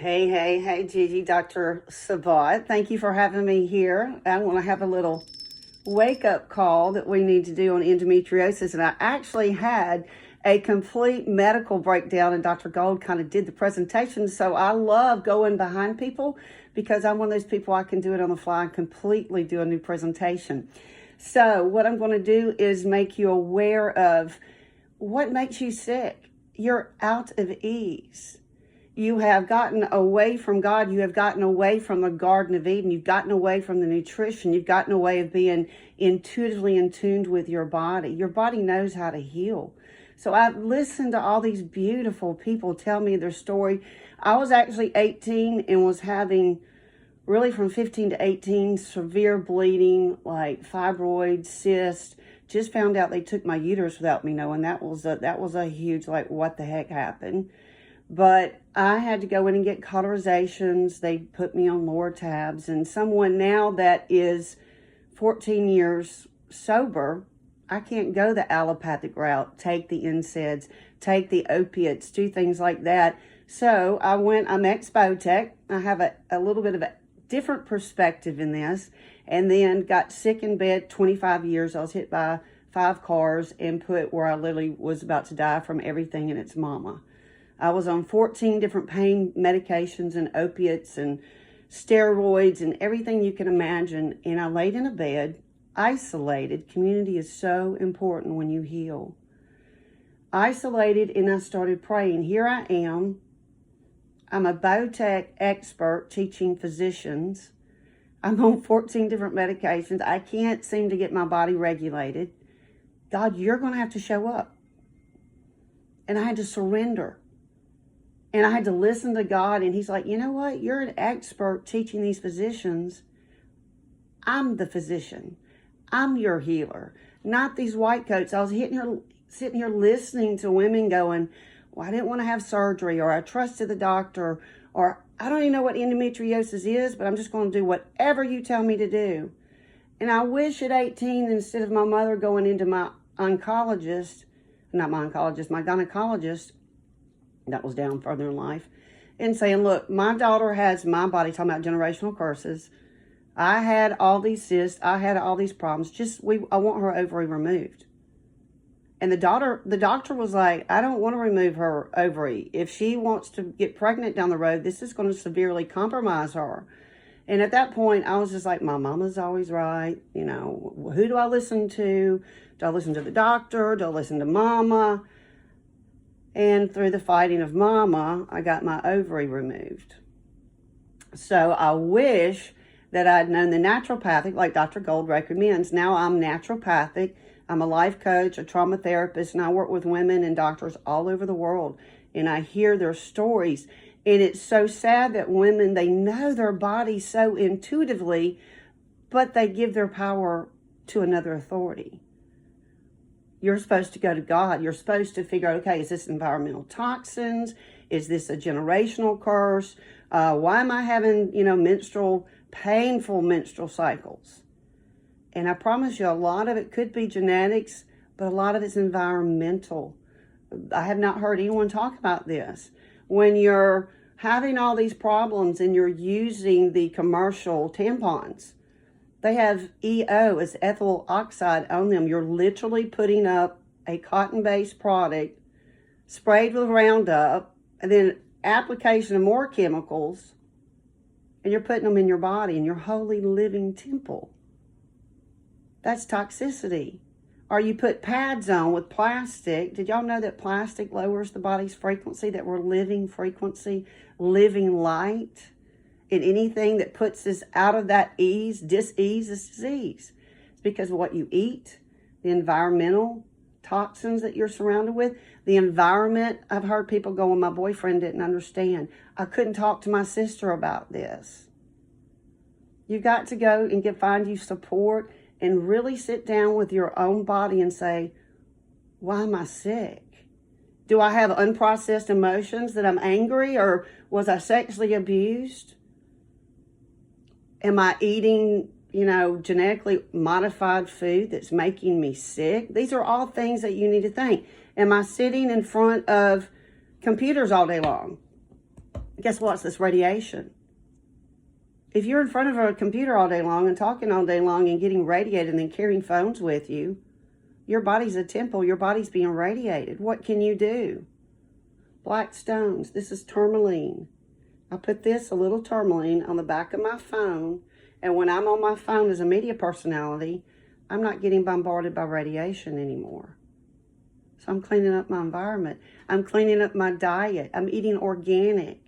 Hey, Gigi, Dr. Sabat. Thank you for having me here. I want to have a little wake-up call that we need to do on endometriosis. And I actually had a complete medical breakdown, and Dr. Gold kind of did the presentation. So I love going behind people because I'm one of those people, I can do it on the fly and completely do a new presentation. So what I'm going to do is make you aware of what makes you sick. You're out of ease. You have gotten away from God. You have gotten away from the Garden of Eden. You've gotten away from the nutrition. You've gotten away of being intuitively in tune with your body. Your body knows how to heal. So I've listened to all these beautiful people tell me their story. I was actually 18 and was having, really from 15 to 18, severe bleeding, like fibroid, cyst. Just found out they took my uterus without me knowing. That was a huge, like, what the heck happened? But I had to go in and get cauterizations. They put me on lower tabs. And someone now that is 14 years sober, I can't go the allopathic route, take the NSAIDs, take the opiates, do things like that. So I'm ex-biotech. I have a little bit of a different perspective in this. And then got sick in bed 25 years. I was hit by 5 cars and put where I literally was about to die from everything and its mama. I was on 14 different pain medications and opiates and steroids and everything you can imagine. And I laid in a bed, isolated. Community is so important when you heal. Isolated, and I started praying. Here I am. I'm a biotech expert teaching physicians. I'm on 14 different medications. I can't seem to get my body regulated. God, you're going to have to show up. And I had to surrender. And I had to listen to God, and he's like, you know what? You're an expert teaching these physicians. I'm the physician. I'm your healer, not these white coats. I was sitting here listening to women going, well, I didn't want to have surgery, or I trusted the doctor, or I don't even know what endometriosis is, but I'm just going to do whatever you tell me to do. And I wish at 18, instead of my mother going into my oncologist, not my oncologist, my gynecologist, that was down further in life, and saying, look, my daughter has my body, talking about generational curses. I had all these cysts. I had all these problems. I want her ovary removed. And the doctor was like, I don't want to remove her ovary. If she wants to get pregnant down the road, this is going to severely compromise her. And at that point, I was just like, my mama's always right. You know, who do I listen to? Do I listen to the doctor? Do I listen to mama? And through the fighting of mama, I got my ovary removed. So I wish that I'd known the naturopathic, like Dr. Gold recommends. Now I'm naturopathic. I'm a life coach, a trauma therapist, and I work with women and doctors all over the world. And I hear their stories. And it's so sad that women, they know their body so intuitively, but they give their power to another authority. You're supposed to go to God. You're supposed to figure out, okay, is this environmental toxins? Is this a generational curse? Why am I having, painful menstrual cycles? And I promise you, a lot of it could be genetics, but a lot of it's environmental. I have not heard anyone talk about this. When you're having all these problems and you're using the commercial tampons, they have EO, as ethyl oxide, on them. You're literally putting up a cotton-based product sprayed with Roundup, and then application of more chemicals, and you're putting them in your body, in your holy living temple. That's toxicity. Or you put pads on with plastic. Did y'all know that plastic lowers the body's frequency, that we're living frequency, living light? And anything that puts us out of that dis-ease is disease. It's because of what you eat, the environmental toxins that you're surrounded with, the environment. I've heard people go, well, my boyfriend didn't understand. I couldn't talk to my sister about this. You've got to go and find you support and really sit down with your own body and say, why am I sick? Do I have unprocessed emotions that I'm angry, or was I sexually abused? Am I eating, genetically modified food that's making me sick? These are all things that you need to think. Am I sitting in front of computers all day long? guess what's this radiation? If you're in front of a computer all day long and talking all day long and getting radiated and then carrying phones with you, your body's a temple. Your body's being radiated. What can you do? Black stones. This is tourmaline. I put a little tourmaline on the back of my phone, and when I'm on my phone as a media personality, I'm not getting bombarded by radiation anymore. So I'm cleaning up my environment. I'm cleaning up my diet. I'm eating organic.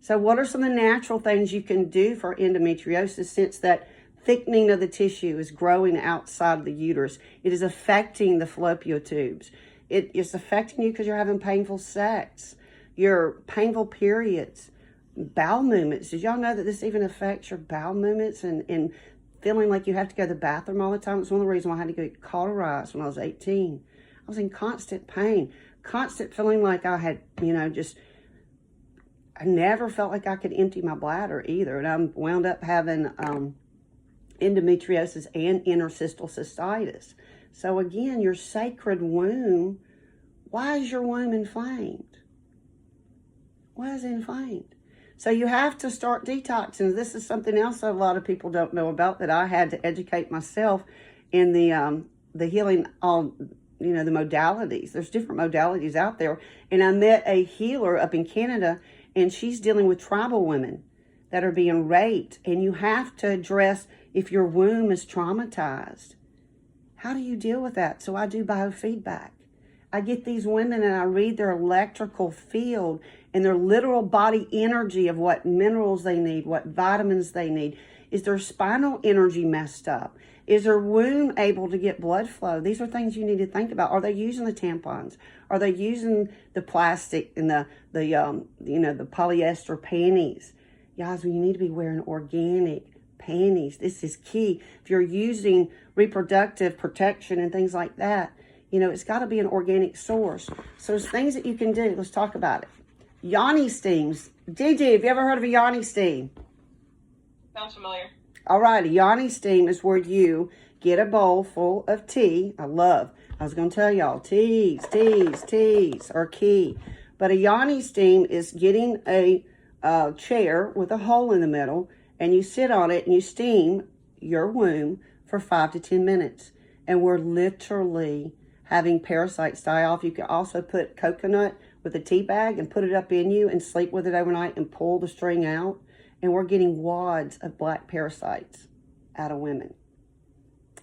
So what are some of the natural things you can do for endometriosis, since that thickening of the tissue is growing outside the uterus? It is affecting the fallopian tubes. It is affecting you because you're having painful sex, your painful periods, bowel movements. Did y'all know that this even affects your bowel movements and feeling like you have to go to the bathroom all the time? It's one of the reasons why I had to get cauterized when I was 18. I was in constant pain, constant feeling like I had, I never felt like I could empty my bladder either. And I wound up having endometriosis and interstitial cystitis. So again, your sacred womb, why is your womb inflamed? Why is it inflamed? So you have to start detoxing. This is something else that a lot of people don't know about, that I had to educate myself in the healing, the modalities. There's different modalities out there. And I met a healer up in Canada, and she's dealing with tribal women that are being raped. And you have to address if your womb is traumatized. How do you deal with that? So I do biofeedback. I get these women and I read their electrical field and their literal body energy of what minerals they need, what vitamins they need. Is their spinal energy messed up? Is their womb able to get blood flow? These are things you need to think about. Are they using the tampons? Are they using the plastic and the polyester panties? Guys, you need to be wearing organic panties. This is key. If you're using reproductive protection and things like that, it's got to be an organic source. So there's things that you can do. Let's talk about it. Yoni steams. Gigi, have you ever heard of a yoni steam? Sounds familiar. All right, a yoni steam is where you get a bowl full of tea. I was going to tell y'all, teas are key. But a yoni steam is getting a chair with a hole in the middle, and you sit on it and you steam your womb for 5 to 10 minutes. And we're literally having parasites die off. You can also put coconut with a tea bag and put it up in you and sleep with it overnight and pull the string out. And we're getting wads of black parasites out of women.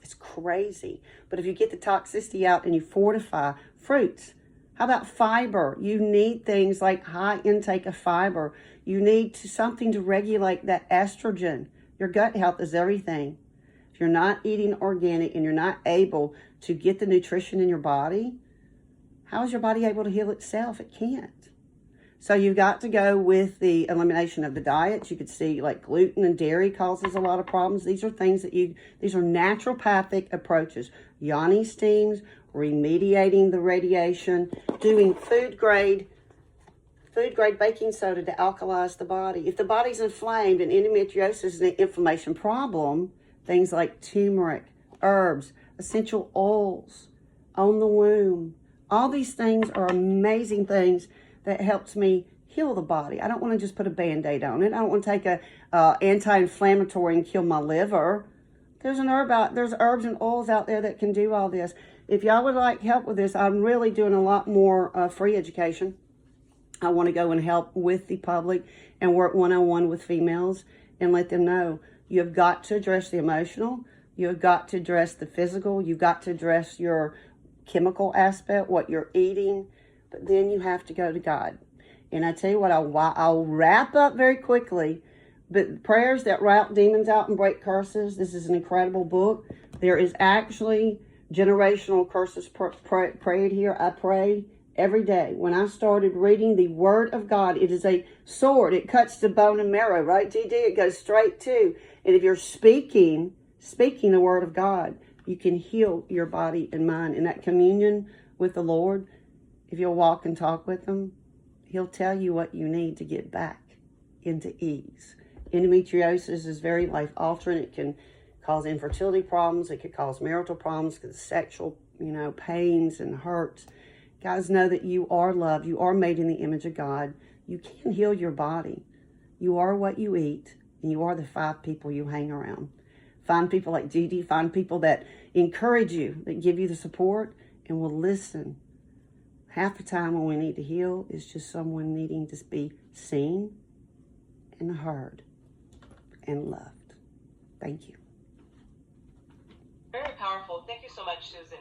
It's crazy. But if you get the toxicity out and you fortify fruits, how about fiber? You need things like high intake of fiber. You need something to regulate that estrogen. Your gut health is everything. If you're not eating organic and you're not able to get the nutrition in your body, how is your body able to heal itself? It can't. So you've got to go with the elimination of the diets. You could see like gluten and dairy causes a lot of problems. These are things these are naturopathic approaches. Yoni steams, remediating the radiation, doing food grade baking soda to alkalize the body. If the body's inflamed and endometriosis is an inflammation problem, things like turmeric, herbs, essential oils on the womb. All these things are amazing things that helps me heal the body. I don't want to just put a Band-Aid on it. I don't want to take a anti-inflammatory and kill my liver. There's herbs and oils out there that can do all this. If y'all would like help with this, I'm really doing a lot more free education. I want to go and help with the public and work one-on-one with females and let them know you've got to address the emotional, you've got to address the physical, you've got to address your chemical aspect, what you're eating, but then you have to go to God. And I tell you what, I'll wrap up very quickly, but Prayers That Rout Demons Out and Break Curses, this is an incredible book. There is actually generational curses prayed here. I pray every day. When I started reading the Word of God, it is a sword. It cuts to bone and marrow, right, GD? It goes straight to. And if you're speaking the Word of God, you can heal your body and mind. In that communion with the Lord, if you'll walk and talk with Him, He'll tell you what you need to get back into ease. Endometriosis is very life-altering. It can cause infertility problems. It could cause marital problems, because sexual, pains and hurts. Guys, know that you are loved. You are made in the image of God. You can heal your body. You are what you eat, and you are the 5 people you hang around. Find people like Gigi, find people that encourage you, that give you the support, and will listen. Half the time when we need to heal is just someone needing to be seen and heard and loved. Thank you. Very powerful. Thank you so much, Susan.